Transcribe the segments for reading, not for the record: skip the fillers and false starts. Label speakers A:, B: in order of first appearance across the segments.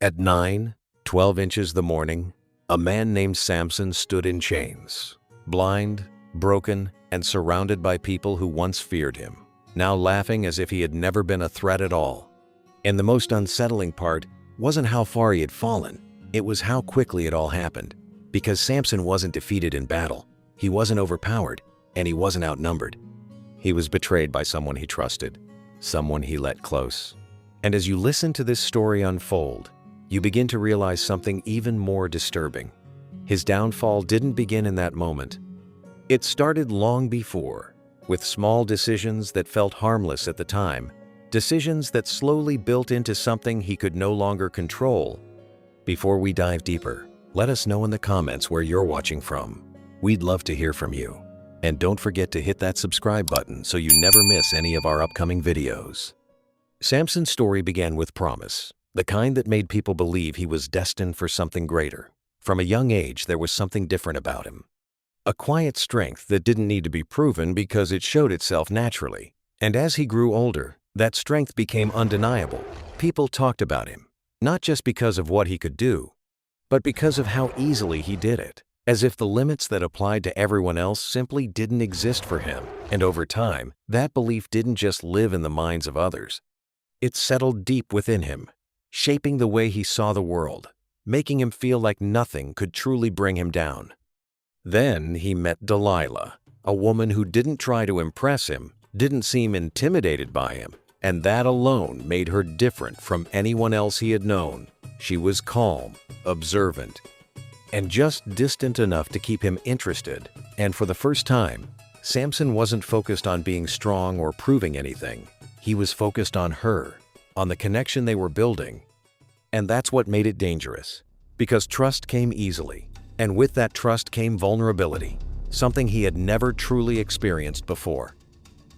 A: At 9:12 inches the morning, a man named Samson stood in chains, blind, broken, and surrounded by people who once feared him, now laughing as if he had never been a threat at all. And the most unsettling part wasn't how far he had fallen, it was how quickly it all happened. Because Samson wasn't defeated in battle, he wasn't overpowered, and he wasn't outnumbered. He was betrayed by someone he trusted, someone he let close. And as you listen to this story unfold, you begin to realize something even more disturbing. His downfall didn't begin in that moment. It started long before, with small decisions that felt harmless at the time, decisions that slowly built into something he could no longer control. Before we dive deeper, let us know in the comments where you're watching from. We'd love to hear from you. And don't forget to hit that subscribe button so you never miss any of our upcoming videos. Samson's story began with promise, the kind that made people believe he was destined for something greater. From a young age, there was something different about him. A quiet strength that didn't need to be proven because it showed itself naturally. And as he grew older, that strength became undeniable. People talked about him, not just because of what he could do, but because of how easily he did it, as if the limits that applied to everyone else simply didn't exist for him. And over time, that belief didn't just live in the minds of others. It settled deep within him, shaping the way he saw the world, making him feel like nothing could truly bring him down. Then he met Delilah, a woman who didn't try to impress him, didn't seem intimidated by him, and that alone made her different from anyone else he had known. She was calm, observant, and just distant enough to keep him interested. And for the first time, Samson wasn't focused on being strong or proving anything. He was focused on her, on the connection they were building. And that's what made it dangerous, because trust came easily, and with that trust came vulnerability, something he had never truly experienced before.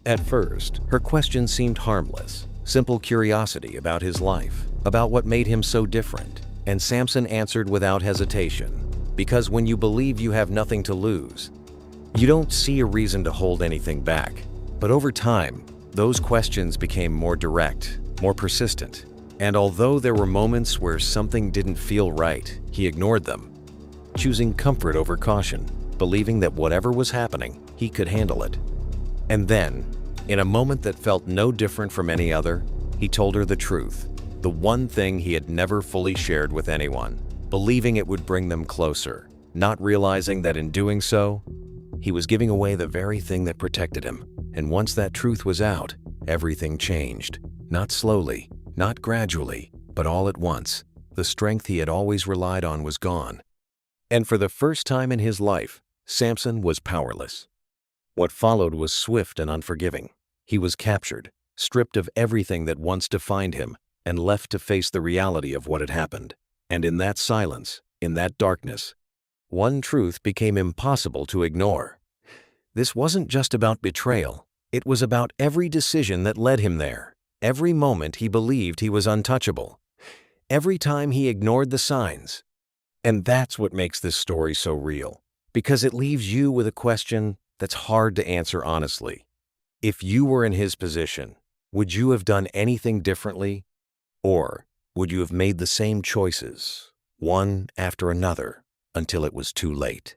A: At first, her questions seemed harmless, simple curiosity about his life, about what made him so different. And Samson answered without hesitation, because when you believe you have nothing to lose, you don't see a reason to hold anything back. But over time, those questions became more direct, more persistent. And although there were moments where something didn't feel right, he ignored them, choosing comfort over caution, believing that whatever was happening, he could handle it. And then, in a moment that felt no different from any other, he told her the truth, the one thing he had never fully shared with anyone, believing it would bring them closer, not realizing that in doing so, he was giving away the very thing that protected him. And once that truth was out, everything changed. Not slowly, not gradually, but all at once. The strength he had always relied on was gone. And for the first time in his life, Samson was powerless. What followed was swift and unforgiving. He was captured, stripped of everything that once defined him, and left to face the reality of what had happened. And in that silence, in that darkness, one truth became impossible to ignore. This wasn't just about betrayal. It was about every decision that led him there. Every moment he believed he was untouchable. Every time he ignored the signs. And that's what makes this story so real, because it leaves you with a question that's hard to answer honestly. If you were in his position, would you have done anything differently? Or would you have made the same choices, one after another, until it was too late?